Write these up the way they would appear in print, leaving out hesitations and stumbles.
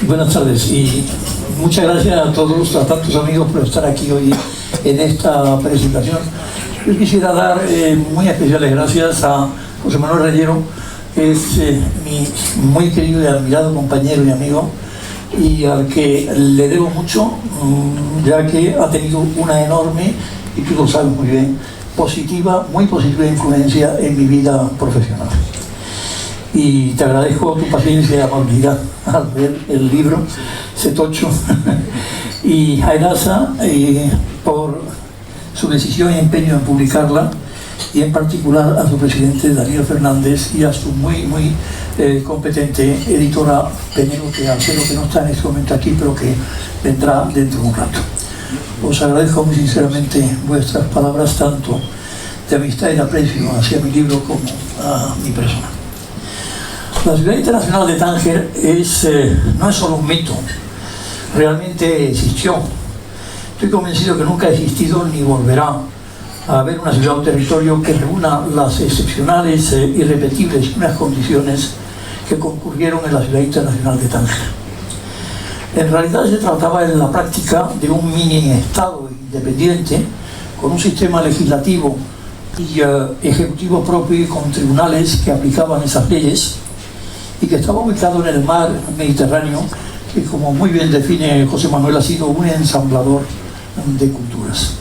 Buenas tardes y muchas gracias a todos, a tantos amigos por estar aquí hoy en esta presentación. Yo quisiera dar muy especiales gracias a José Manuel Reyero, que es mi muy querido y admirado compañero y amigo, y al que le debo mucho, ya que ha tenido una enorme, y tú lo sabes muy bien, muy positiva influencia en mi vida profesional. Y te agradezco tu paciencia y amabilidad al ver el libro, Setocho, y a Edasa por su decisión y empeño en publicarla, y en particular a su presidente Daniel Fernández y a su muy competente editora Peñero, que no está en este momento aquí, pero que vendrá dentro de un rato. Os agradezco muy sinceramente vuestras palabras, tanto de amistad y de aprecio hacia mi libro como a mi persona. La Ciudad Internacional de Tánger no es solo un mito, realmente existió. Estoy convencido que nunca ha existido ni volverá a haber una ciudad o territorio que reúna las excepcionales, irrepetibles, unas condiciones que concurrieron en la Ciudad Internacional de Tánger. En realidad se trataba en la práctica de un mini-estado independiente con un sistema legislativo y ejecutivo propio y con tribunales que aplicaban esas leyes, y que estaba ubicado en el mar Mediterráneo, que, como muy bien define José Manuel, ha sido un ensamblador de culturas.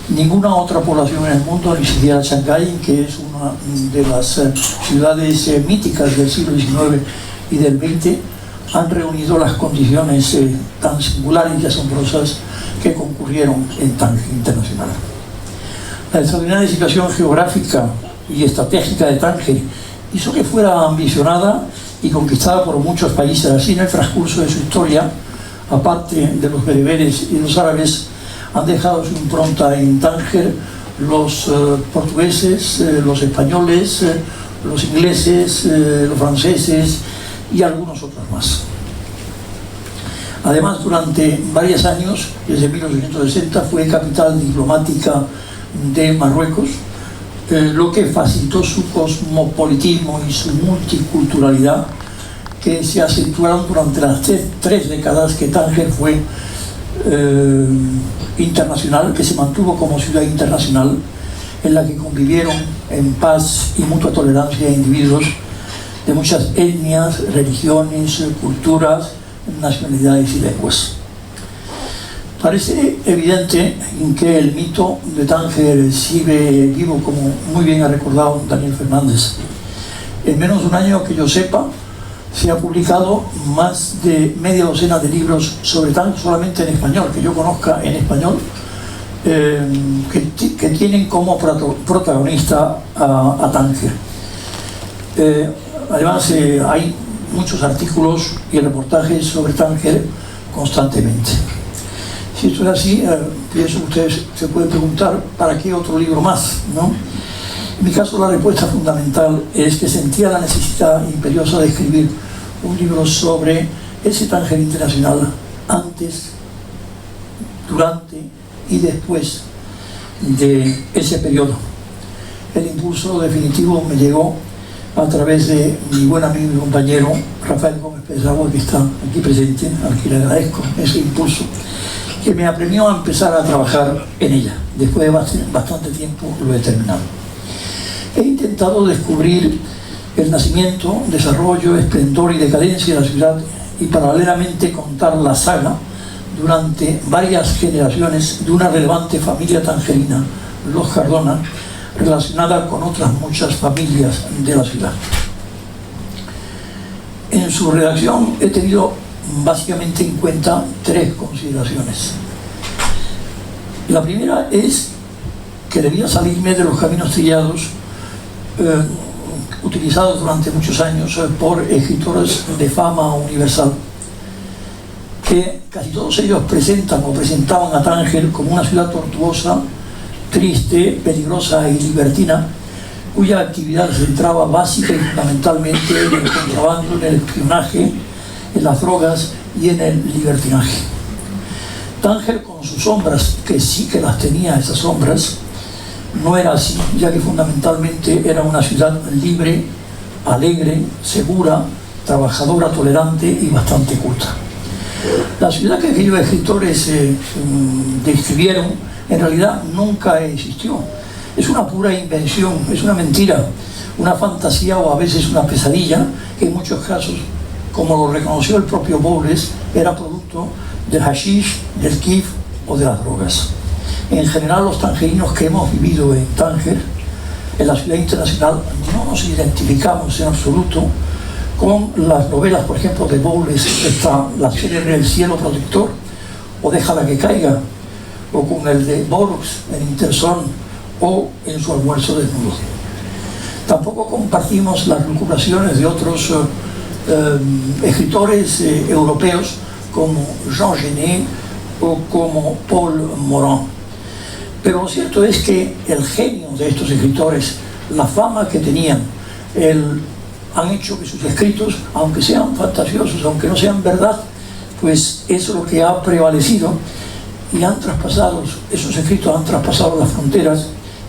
Ninguna otra población en el mundo, ni siquiera Shanghái, que es una de las ciudades míticas del siglo XIX y del XX, han reunido las condiciones tan singulares y asombrosas que concurrieron en Tánger Internacional. La extraordinaria situación geográfica y estratégica de Tánger hizo que fuera ambicionada y conquistada por muchos países. Así, en el transcurso de su historia, aparte de los bereberes y los árabes, han dejado su impronta en Tánger los portugueses, los españoles, los ingleses, los franceses y algunos otros más. Además, durante varios años, desde 1860, fue capital diplomática de Marruecos, lo que facilitó su cosmopolitismo y su multiculturalidad, que se acentuaron durante las tres décadas que Tánger fue internacional, que se mantuvo como ciudad internacional, en la que convivieron en paz y mutua tolerancia individuos de muchas etnias, religiones, culturas, nacionalidades y lenguas. Parece evidente que el mito de Tánger sigue vivo, como muy bien ha recordado Daniel Fernández. En menos de un año, que yo sepa, se ha publicado más de media docena de libros sobre Tánger, solamente en español, que yo conozca en español, que tienen como protagonista a Tánger. Además, hay muchos artículos y reportajes sobre Tánger constantemente. Si esto es así, pienso que ustedes se pueden preguntar, ¿para qué otro libro más?, ¿no? En mi caso, la respuesta fundamental es que sentía la necesidad imperiosa de escribir un libro sobre ese Tánger internacional antes, durante y después de ese periodo. El impulso definitivo me llegó a través de mi buen amigo y compañero Rafael Gómez Pesagua, que está aquí presente, al que le agradezco ese impulso, que me apremió a empezar a trabajar en ella. Después de bastante tiempo lo he terminado. He intentado descubrir el nacimiento, desarrollo, esplendor y decadencia de la ciudad, y paralelamente contar la saga durante varias generaciones de una relevante familia tangerina, los Cardona, relacionada con otras muchas familias de la ciudad. En su redacción he tenido básicamente en cuenta tres consideraciones. La primera es que debía salirme de los caminos trillados utilizados durante muchos años por escritores de fama universal, que casi todos ellos presentaban a Tánger como una ciudad tortuosa, triste, peligrosa y libertina, cuya actividad se centraba básica y fundamentalmente en el contrabando, en el espionaje, en las drogas y en el libertinaje. Tánger, con sus sombras, que sí que las tenía esas sombras, no era así, ya que fundamentalmente era una ciudad libre, alegre, segura trabajadora, tolerante y bastante culta. La ciudad que aquellos escritores describieron en realidad nunca existió. Es una pura invención, es una mentira, una fantasía o a veces una pesadilla que en muchos casos, como lo reconoció el propio Bowles, era producto del hashish, del kif o de las drogas. En general, los tangerinos que hemos vivido en Tánger, en la ciudad internacional, no nos identificamos en absoluto con las novelas, por ejemplo, de Bowles, está la célebre El cielo protector, o Déjala que caiga, o con el de Borux en Interson, o en Su almuerzo desnudo. Tampoco compartimos las lucubraciones de otros escritores europeos como Jean Genet o como Paul Morand. Pero lo cierto es que el genio de estos escritores, la fama que tenían, han hecho que sus escritos, aunque sean fantasiosos, aunque no sean verdad, pues eso es lo que ha prevalecido, y han traspasado, esos escritos han traspasado las fronteras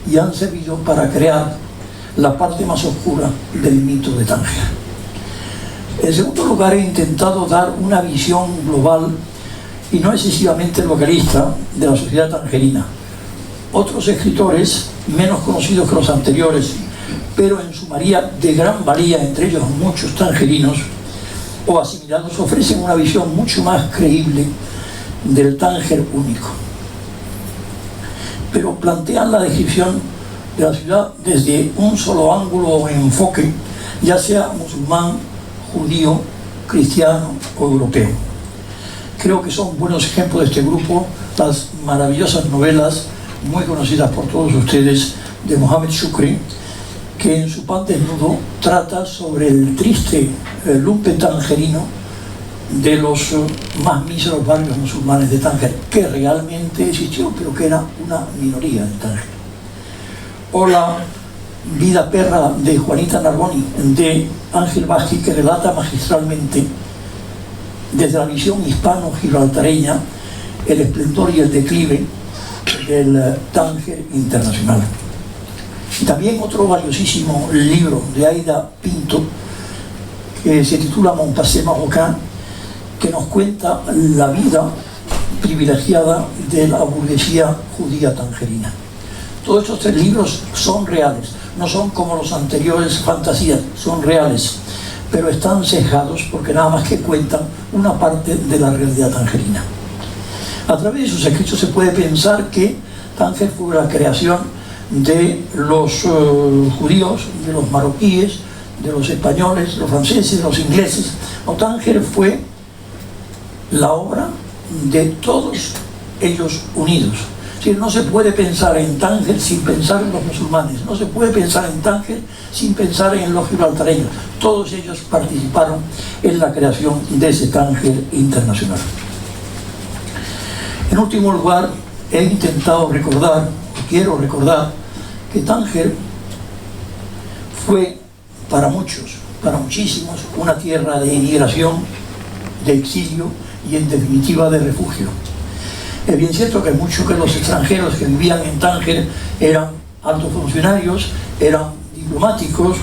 y han servido para crear la parte más oscura del mito de Tánger. En segundo lugar, he intentado dar una visión global y no excesivamente localista de la sociedad tangerina. Otros escritores, menos conocidos que los anteriores, pero en su mayoría de gran valía, entre ellos muchos tangerinos o asimilados, ofrecen una visión mucho más creíble del Tánger único. Pero plantean la descripción de la ciudad desde un solo ángulo o enfoque, ya sea musulmán, judío, cristiano o europeo. Creo que son buenos ejemplos de este grupo las maravillosas novelas muy conocidas por todos ustedes de Mohamed Shukri, que en su Pan desnudo trata sobre el triste lumpen tangerino de los más míseros barrios musulmanes de Tánger, que realmente existió, pero que era una minoría en Tánger. O la vida perra de Juanita Narboni, de Ángel Vázquez, que relata magistralmente, desde la visión hispano-gibraltareña, el esplendor y el declive del Tánger internacional. Y también otro valiosísimo libro de Aida Pinto, que se titula Mon passé marocain, que nos cuenta la vida privilegiada de la burguesía judía tangerina. Todos estos tres libros son reales, no son como los anteriores fantasías, son reales, pero están sesgados porque nada más que cuentan una parte de la realidad tangerina. A través de sus escritos se puede pensar que Tánger fue la creación de los judíos, de los marroquíes, de los españoles, de los franceses, de los ingleses. O Tánger fue la obra de todos ellos unidos. Es decir, no se puede pensar en Tánger sin pensar en los musulmanes, no se puede pensar en Tánger sin pensar en los gibraltareños. Todos ellos participaron en la creación de ese Tánger internacional. En último lugar, he intentado recordar, quiero recordar, que Tánger fue para muchos, para muchísimos, una tierra de inmigración, de exilio y en definitiva de refugio. Es bien cierto que muchos de los extranjeros que vivían en Tánger eran altos funcionarios, eran diplomáticos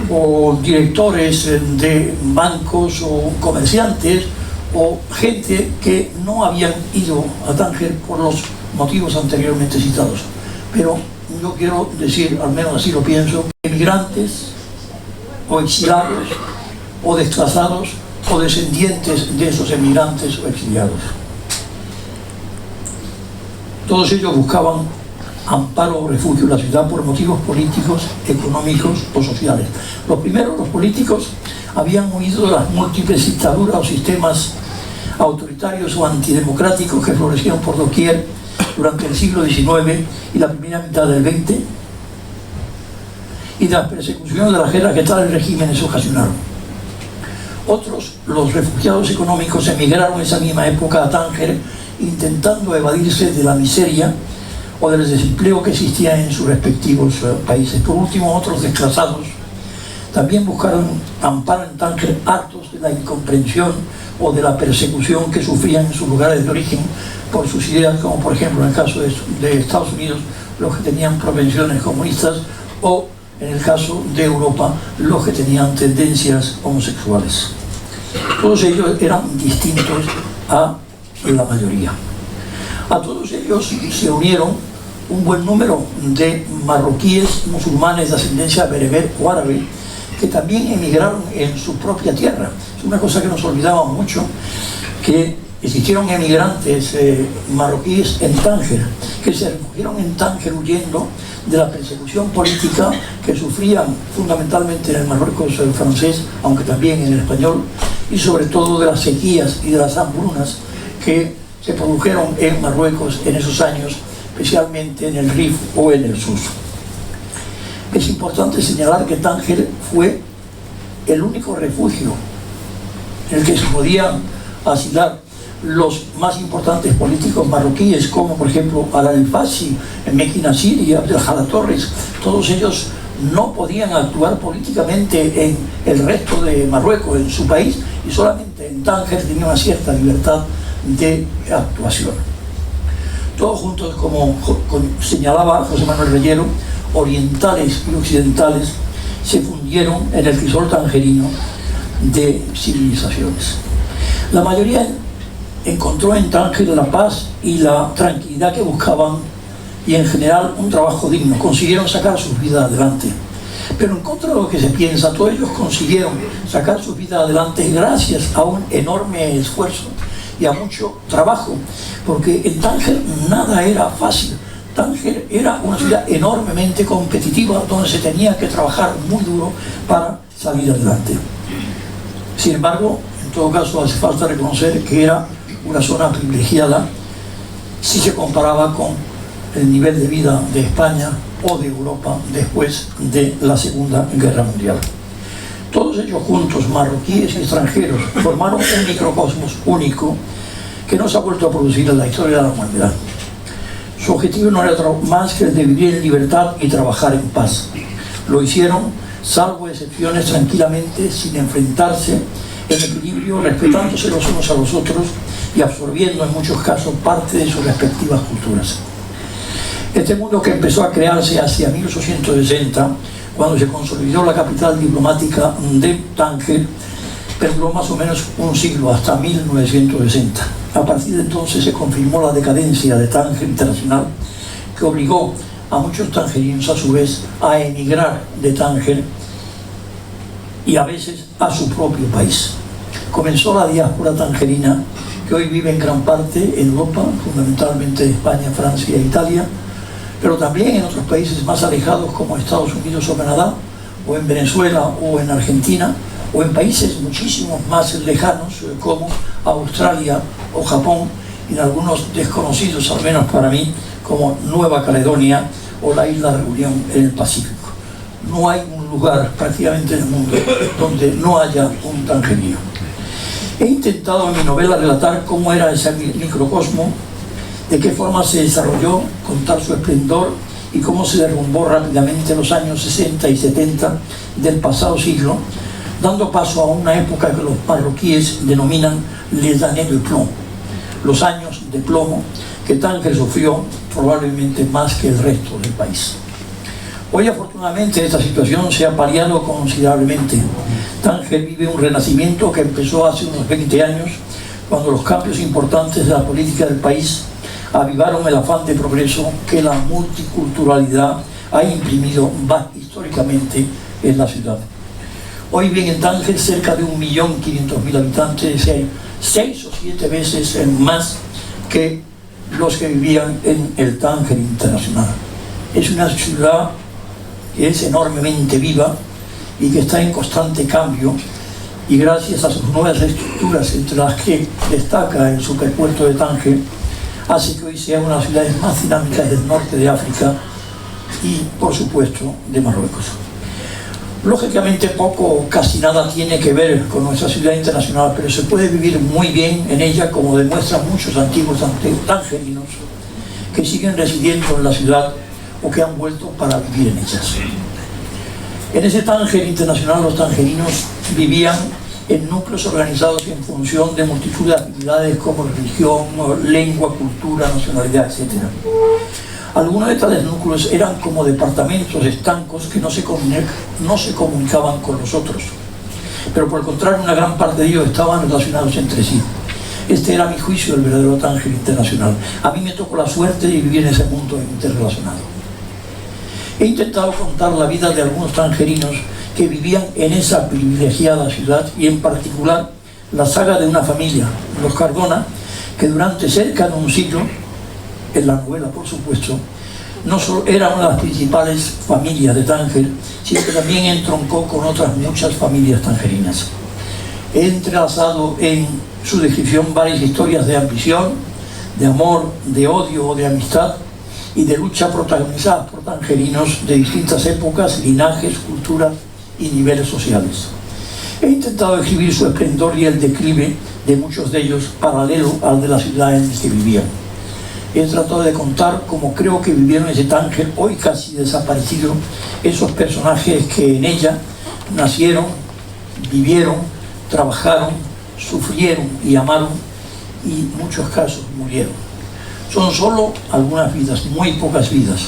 o directores de bancos o comerciantes o gente que no habían ido a Tánger por los motivos anteriormente citados. Pero yo quiero decir, al menos así lo pienso, emigrantes o exilados o desplazados o descendientes de esos emigrantes o exiliados. Todos ellos buscaban amparo o refugio en la ciudad por motivos políticos, económicos o sociales. Los primeros, los políticos, habían huido de las múltiples dictaduras o sistemas autoritarios o antidemocráticos que florecieron por doquier durante el siglo XIX y la primera mitad del XX, y de las persecuciones de las guerras que tales regímenes ocasionaron. Otros, los refugiados económicos, emigraron en esa misma época a Tánger intentando evadirse de la miseria o del desempleo que existía en sus respectivos países. Por último, otros desplazados también buscaron amparo en Tánger, hartos de la incomprensión o de la persecución que sufrían en sus lugares de origen por sus ideas, como por ejemplo en el caso de Estados Unidos, los que tenían propensiones comunistas, o en el caso de Europa, los que tenían tendencias homosexuales. Todos ellos eran distintos a la mayoría. A todos ellos se unieron un buen número de marroquíes musulmanes de ascendencia bereber o árabe que también emigraron en su propia tierra. Es una cosa que nos olvidamos mucho, que existieron emigrantes marroquíes en Tánger, que se refugiaron en Tánger huyendo de la persecución política que sufrían fundamentalmente en el Marruecos francés, aunque también en el español, y sobre todo de las sequías y de las hambrunas que se produjeron en Marruecos en esos años, especialmente en el Rif o en el Sus. Es importante señalar que Tánger fue el único refugio en el que se podían asilar los más importantes políticos marroquíes, como por ejemplo Al-Fassi, Mekki Nasiri y Abdelhada Torres. Todos ellos no podían actuar políticamente en el resto de Marruecos, en su país, y solamente en Tánger tenía una cierta libertad de actuación. Todos juntos, como señalaba José Manuel Reyero, orientales y occidentales se fundieron en el crisol tangerino de civilizaciones. La mayoría encontró en Tánger la paz y la tranquilidad que buscaban y en general un trabajo digno. Consiguieron sacar sus vidas adelante. Pero en contra de lo que se piensa, todos ellos consiguieron sacar sus vidas adelante gracias a un enorme esfuerzo y a mucho trabajo, porque en Tánger nada era fácil. Tánger era una ciudad enormemente competitiva donde se tenía que trabajar muy duro para salir adelante. Sin embargo, en todo caso hace falta reconocer que era una zona privilegiada si se comparaba con el nivel de vida de España o de Europa después de la Segunda Guerra Mundial. Todos ellos juntos, marroquíes y extranjeros, formaron un microcosmos único que no se ha vuelto a producir en la historia de la humanidad. Su objetivo no era otro más que el de vivir en libertad y trabajar en paz. Lo hicieron, salvo excepciones, tranquilamente, sin enfrentarse, en equilibrio, respetándose los unos a los otros y absorbiendo en muchos casos parte de sus respectivas culturas. Este mundo que empezó a crearse hacia 1860, cuando se consolidó la capital diplomática de Tánger, perduró más o menos un siglo, hasta 1960. A partir de entonces se confirmó la decadencia de Tánger Internacional, que obligó a muchos tangerinos a su vez a emigrar de Tánger y a veces a su propio país. Comenzó la diáspora tangerina, que hoy vive en gran parte en Europa, fundamentalmente en España, Francia e Italia, pero también en otros países más alejados como Estados Unidos o Canadá, o en Venezuela o en Argentina, o en países muchísimo más lejanos como Australia o Japón, y en algunos desconocidos, al menos para mí, como Nueva Caledonia o la isla Reunión en el Pacífico. No hay un lugar prácticamente en el mundo donde no haya un tangerino. He intentado en mi novela relatar cómo era ese microcosmo, de qué forma se desarrolló, contar su esplendor y cómo se derrumbó rápidamente en los años 60 y 70 del pasado siglo, dando paso a una época que los marroquíes denominan les années de plomb, los años de plomo, que Tánger sufrió probablemente más que el resto del país. Hoy afortunadamente esta situación se ha paliado considerablemente. Tánger vive un renacimiento que empezó hace unos 20 años, cuando los cambios importantes de la política del país avivaron el afán de progreso que la multiculturalidad ha imprimido históricamente en la ciudad. Hoy bien en Tánger cerca de 1.500.000 habitantes, es decir, 6 o 7 veces más que los que vivían en el Tánger Internacional. Es una ciudad que es enormemente viva y que está en constante cambio, y gracias a sus nuevas estructuras, entre las que destaca el superpuerto de Tánger, hace que hoy sea una de las ciudades más dinámicas del norte de África y, por supuesto, de Marruecos. Lógicamente poco o casi nada tiene que ver con nuestra ciudad internacional, pero se puede vivir muy bien en ella, como demuestran muchos antiguos tangerinos que siguen residiendo en la ciudad o que han vuelto para vivir en ellas. En ese Tánger internacional los tangerinos vivían en núcleos organizados en función de multitud de actividades como religión, lengua, cultura, nacionalidad, etc. Algunos de tales núcleos eran como departamentos estancos que no se comunicaban con los otros. pero por el contrario una gran parte de ellos estaban relacionados entre sí. Este era, a mi juicio, el verdadero Tánger internacional. A mí me tocó la suerte de vivir en ese mundo interrelacionado. He intentado contar la vida de algunos tangerinos que vivían en esa privilegiada ciudad, y en particular la saga de una familia, los Cardona, que durante cerca de un siglo, en la novela por supuesto, no solo era una de las principales familias de Tánger, sino que también entroncó con otras muchas familias tangerinas. He entrelazado en su descripción varias historias de ambición, de amor, de odio o de amistad y de lucha protagonizadas por tangerinos de distintas épocas, linajes, culturas y niveles sociales. He intentado describir su esplendor y el declive de muchos de ellos paralelo al de la ciudad en la que vivían. He tratado de contar cómo creo que vivieron ese Tánger hoy casi desaparecido, esos personajes que en ella nacieron, vivieron, trabajaron, sufrieron y amaron, y en muchos casos murieron. Son solo algunas vidas, muy pocas vidas.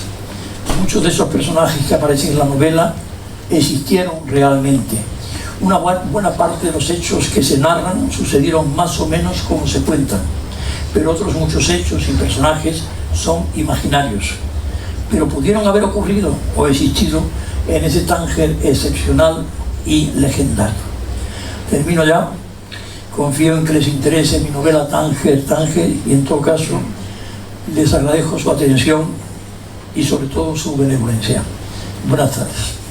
Muchos de esos personajes que aparecen en la novela existieron realmente. Una buena parte de los hechos que se narran sucedieron más o menos como se cuentan, pero otros muchos hechos y personajes son imaginarios, pero pudieron haber ocurrido o existido en ese Tánger excepcional y legendario. Termino ya. Confío en que les interese mi novela Tánger, y en todo caso les agradezco su atención y sobre todo su benevolencia. Buenas tardes.